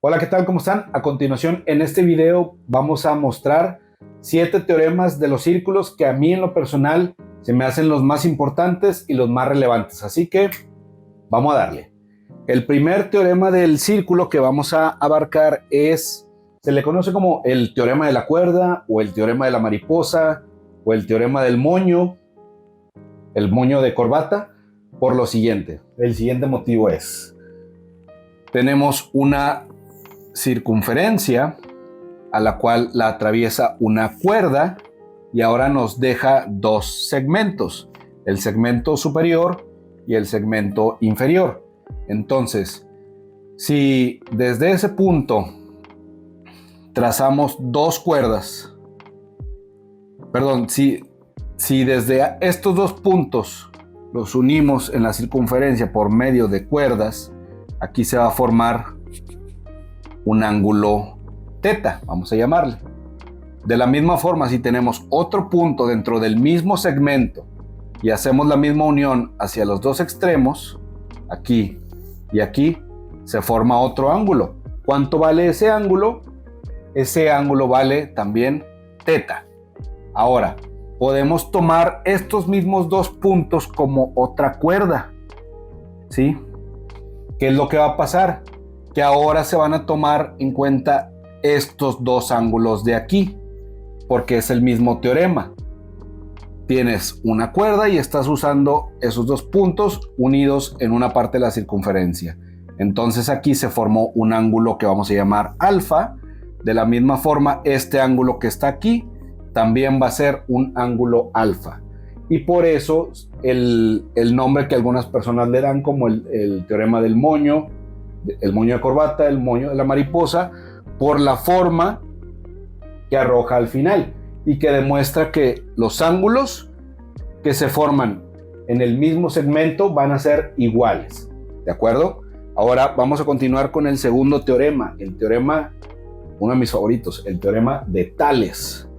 Hola, ¿qué tal? ¿Cómo están? A continuación, en este video vamos a mostrar 7 teoremas de los círculos que a mí en lo personal se me hacen los más importantes y los más relevantes. Así que vamos a darle. El primer teorema del círculo que vamos a abarcar se le conoce como el teorema de la cuerda o el teorema de la mariposa o el teorema del moño, el moño de corbata, por lo siguiente. El siguiente motivo tenemos una circunferencia a la cual la atraviesa una cuerda y ahora nos deja dos segmentos, el segmento superior y el segmento inferior. Entonces, si desde ese punto trazamos dos cuerdas, si desde estos dos puntos los unimos en la circunferencia por medio de cuerdas, aquí se va a formar un ángulo teta, vamos a llamarle. De la misma forma, si tenemos otro punto dentro del mismo segmento y hacemos la misma unión hacia los dos extremos, aquí y aquí, se forma otro ángulo. ¿Cuánto vale ese ángulo? Ese ángulo vale también teta. Ahora, podemos tomar estos mismos dos puntos como otra cuerda, ¿sí? ¿Qué es lo que va a pasar? Que ahora se van a tomar en cuenta estos dos ángulos de aquí, porque es el mismo teorema. Tienes una cuerda y estás usando esos dos puntos unidos en una parte de la circunferencia. Entonces aquí se formó un ángulo que vamos a llamar alfa. De la misma forma, este ángulo que está aquí también va a ser un ángulo alfa. Y por eso el nombre que algunas personas le dan como el teorema del moño, el moño de corbata, el moño de la mariposa, por la forma que arroja al final y que demuestra que los ángulos que se forman en el mismo segmento van a ser iguales. ¿De acuerdo? Ahora vamos a continuar con el segundo teorema, el teorema, uno de mis favoritos, el teorema de Tales,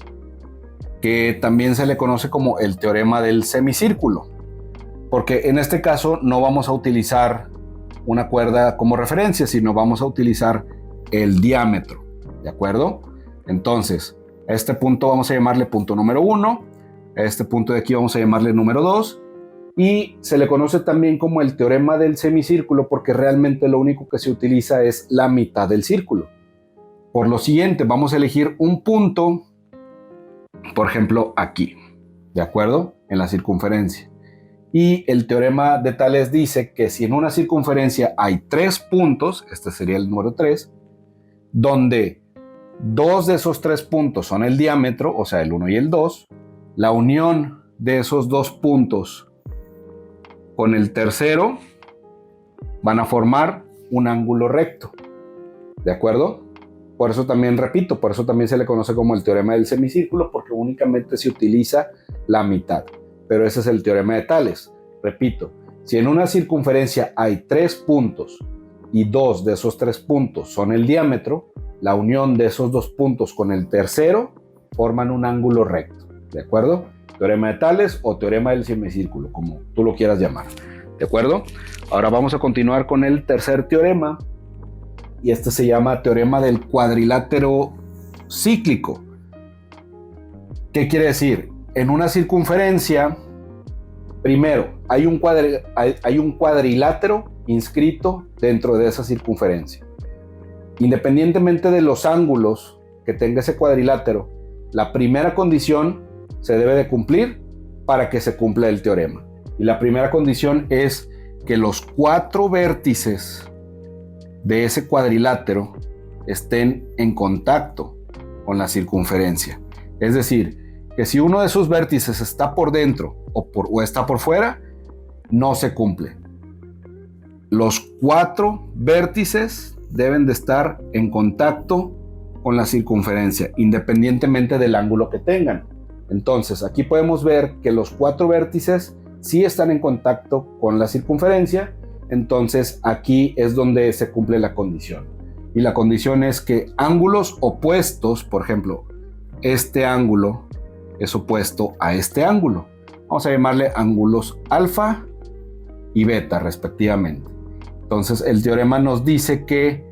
que también se le conoce como el teorema del semicírculo, porque en este caso no vamos a utilizar una cuerda como referencia, sino vamos a utilizar el diámetro, ¿de acuerdo? Entonces, a este punto vamos a llamarle punto número 1, a este punto de aquí vamos a llamarle número 2, y se le conoce también como el teorema del semicírculo porque realmente lo único que se utiliza es la mitad del círculo. Por lo siguiente, vamos a elegir un punto, por ejemplo, aquí, ¿de acuerdo? En la circunferencia. Y el teorema de Tales dice que si en una circunferencia hay 3 puntos, este sería el número 3, donde 2 de esos 3 puntos son el diámetro, o sea, el 1 y el 2, la unión de esos 2 puntos con el tercero van a formar un ángulo recto, ¿de acuerdo? Por eso también, repito, por eso también se le conoce como el teorema del semicírculo, porque únicamente se utiliza la mitad. Pero ese es el teorema de Tales. Repito, si en una circunferencia hay 3 puntos y 2 de esos 3 puntos son el diámetro, la unión de esos 2 puntos con el tercero forman un ángulo recto, ¿de acuerdo? Teorema de Tales o teorema del semicírculo, como tú lo quieras llamar, ¿de acuerdo? Ahora vamos a continuar con el tercer teorema, y este se llama teorema del cuadrilátero cíclico. ¿Qué quiere decir? En una circunferencia, primero, hay un cuadrilátero inscrito dentro de esa circunferencia. Independientemente de los ángulos que tenga ese cuadrilátero, la primera condición se debe de cumplir para que se cumpla el teorema. Y la primera condición es que los 4 vértices de ese cuadrilátero estén en contacto con la circunferencia. Es decir, que si uno de esos vértices está por dentro o está por fuera, no se cumple. Los 4 vértices deben de estar en contacto con la circunferencia, independientemente del ángulo que tengan. Entonces, aquí podemos ver que los 4 vértices sí están en contacto con la circunferencia. Entonces aquí es donde se cumple la condición. Y la condición es que ángulos opuestos, por ejemplo, este ángulo es opuesto a este ángulo. Vamos a llamarle ángulos alfa y beta respectivamente. Entonces el teorema nos dice que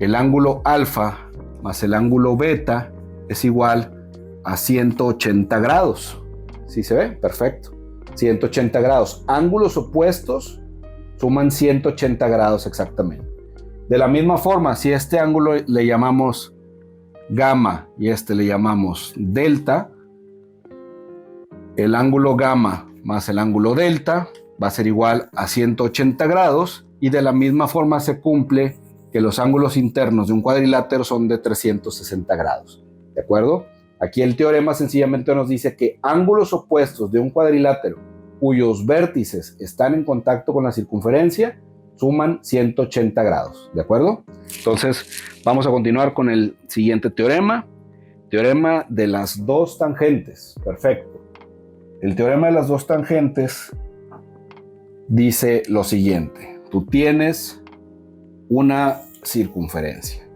el ángulo alfa más el ángulo beta es igual a 180 grados. ¿Sí se ve? Perfecto. 180 grados. Ángulos opuestos suman 180 grados exactamente. De la misma forma, si este ángulo le llamamos gamma y este le llamamos delta, el ángulo gamma más el ángulo delta va a ser igual a 180 grados, y de la misma forma se cumple que los ángulos internos de un cuadrilátero son de 360 grados. ¿De acuerdo? Aquí el teorema sencillamente nos dice que ángulos opuestos de un cuadrilátero cuyos vértices están en contacto con la circunferencia suman 180 grados. ¿De acuerdo? Entonces vamos a continuar con el siguiente teorema. Teorema de las dos tangentes. Perfecto. El teorema de las dos tangentes dice lo siguiente. Tú tienes una circunferencia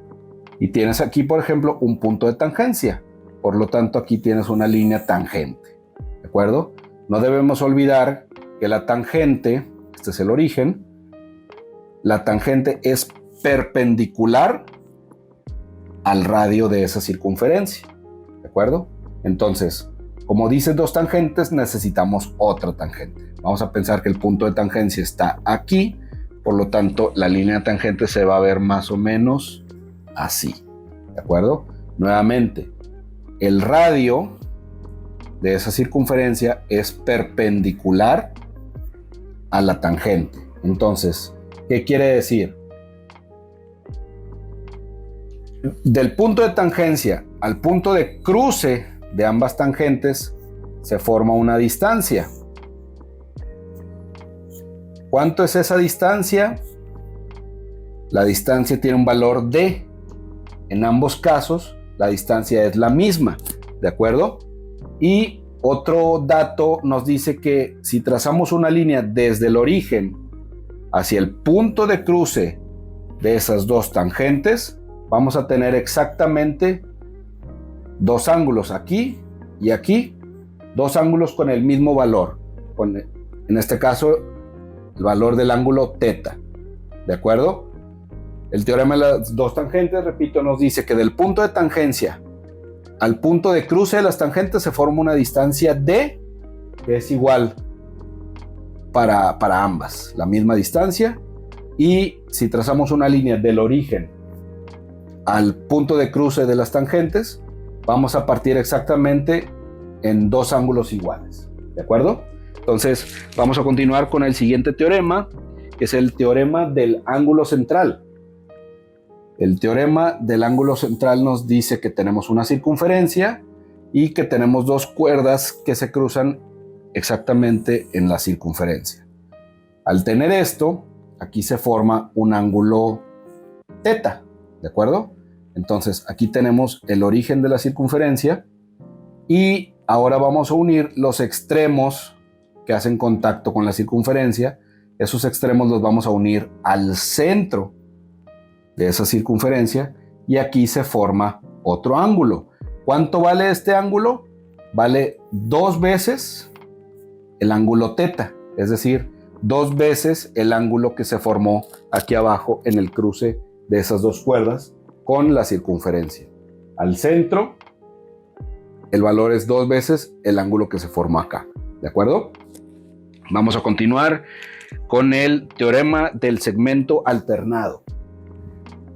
y tienes aquí, por ejemplo, un punto de tangencia. Por lo tanto, aquí tienes una línea tangente. ¿De acuerdo? No debemos olvidar que la tangente, este es el origen, la tangente es perpendicular al radio de esa circunferencia. ¿De acuerdo? Entonces, como dice dos tangentes, necesitamos otra tangente. Vamos a pensar que el punto de tangencia está aquí, por lo tanto, la línea tangente se va a ver más o menos así. ¿De acuerdo? Nuevamente, el radio de esa circunferencia es perpendicular a la tangente. Entonces, ¿qué quiere decir? Del punto de tangencia al punto de cruce de ambas tangentes se forma una distancia. ¿Cuánto es esa distancia? La distancia tiene un valor d. En ambos casos, la distancia es la misma, ¿de acuerdo? Y otro dato nos dice que si trazamos una línea desde el origen hacia el punto de cruce de esas dos tangentes, vamos a tener exactamente dos ángulos aquí y aquí, dos ángulos con el mismo valor, en este caso el valor del ángulo teta. ¿De acuerdo? El teorema de las dos tangentes, repito, nos dice que del punto de tangencia al punto de cruce de las tangentes se forma una distancia d, que es igual para ambas, la misma distancia. Y si trazamos una línea del origen al punto de cruce de las tangentes, vamos a partir exactamente en dos ángulos iguales. ¿De acuerdo? Entonces vamos a continuar con el siguiente teorema, que es el teorema del ángulo central. El teorema del ángulo central nos dice que tenemos una circunferencia y que tenemos dos cuerdas que se cruzan exactamente en la circunferencia. Al tener esto, aquí se forma un ángulo teta, ¿de acuerdo? Entonces aquí tenemos el origen de la circunferencia y ahora vamos a unir los extremos que hacen contacto con la circunferencia. Esos extremos los vamos a unir al centro de esa circunferencia y aquí se forma otro ángulo. ¿Cuánto vale este ángulo? Vale 2 veces el ángulo teta, es decir, 2 veces el ángulo que se formó aquí abajo en el cruce de esas dos cuerdas con la circunferencia. Al centro, el valor es 2 veces el ángulo que se formó acá. ¿De acuerdo? Vamos a continuar con el teorema del segmento alternado.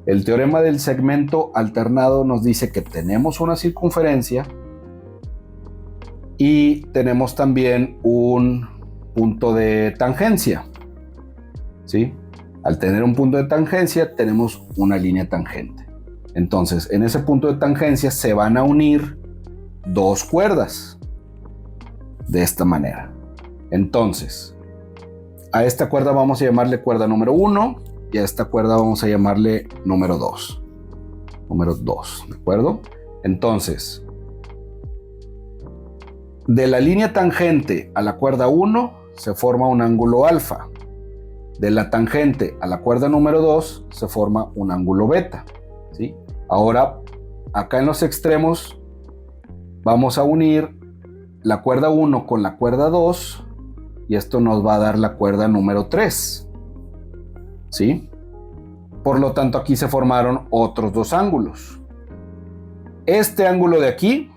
El teorema del segmento alternado nos dice que tenemos una circunferencia y tenemos también un punto de tangencia. ¿Sí? Al tener un punto de tangencia, tenemos una línea tangente. Entonces, en ese punto de tangencia se van a unir dos cuerdas de esta manera. Entonces, a esta cuerda vamos a llamarle cuerda número 1 y a esta cuerda vamos a llamarle número 2. Número 2, ¿de acuerdo? Entonces, de la línea tangente a la cuerda 1 se forma un ángulo alfa. De la tangente a la cuerda número 2 se forma un ángulo beta. ¿Sí? Ahora, acá en los extremos vamos a unir la cuerda 1 con la cuerda 2 y esto nos va a dar la cuerda número 3. ¿Sí? Por lo tanto, aquí se formaron otros dos ángulos. Este ángulo de aquí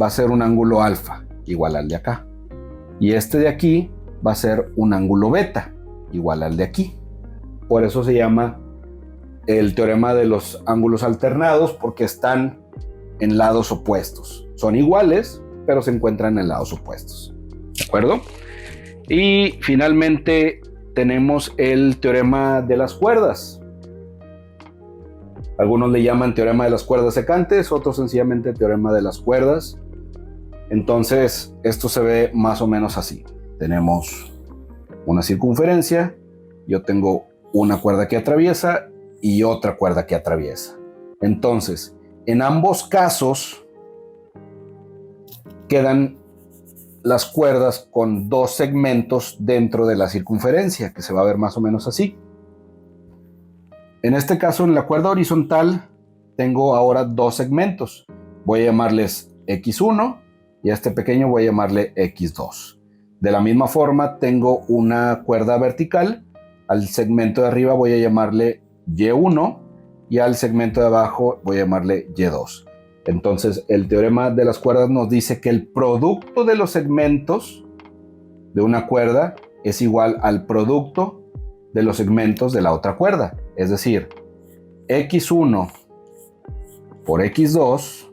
va a ser un ángulo alfa, igual al de acá. Y este de aquí va a ser un ángulo beta, igual al de aquí. Por eso se llama el teorema de los ángulos alternados, porque están en lados opuestos. Son iguales, pero se encuentran en lados opuestos. ¿De acuerdo? Y finalmente tenemos el teorema de las cuerdas. Algunos le llaman teorema de las cuerdas secantes, otros sencillamente teorema de las cuerdas. Entonces, esto se ve más o menos así. Tenemos una circunferencia, yo tengo una cuerda que atraviesa y otra cuerda que atraviesa. Entonces, en ambos casos quedan las cuerdas con dos segmentos dentro de la circunferencia, que se va a ver más o menos así. En este caso, en la cuerda horizontal, tengo ahora dos segmentos. Voy a llamarles X1 y a este pequeño voy a llamarle X2. De la misma forma, tengo una cuerda vertical. Al segmento de arriba voy a llamarle Y1 y al segmento de abajo voy a llamarle Y2. Entonces, el teorema de las cuerdas nos dice que el producto de los segmentos de una cuerda es igual al producto de los segmentos de la otra cuerda. Es decir, X1 por X2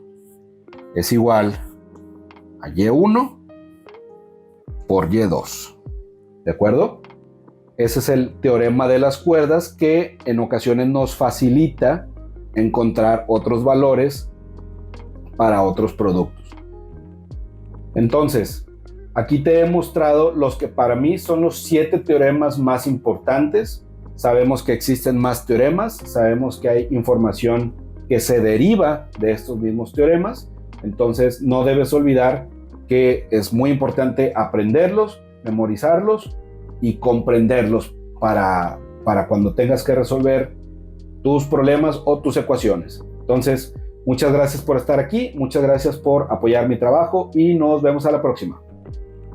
es igual a Y1 por Y2. ¿De acuerdo? Ese es el teorema de las cuerdas, que en ocasiones nos facilita encontrar otros valores para otros productos. Entonces, aquí te he mostrado los que para mí son los 7 teoremas más importantes. Sabemos que existen más teoremas, sabemos que hay información que se deriva de estos mismos teoremas. Entonces, no debes olvidar que es muy importante aprenderlos, memorizarlos y comprenderlos para cuando tengas que resolver tus problemas o tus ecuaciones. Entonces, muchas gracias por estar aquí, muchas gracias por apoyar mi trabajo y nos vemos a la próxima.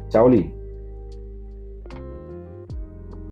Chao, Lee.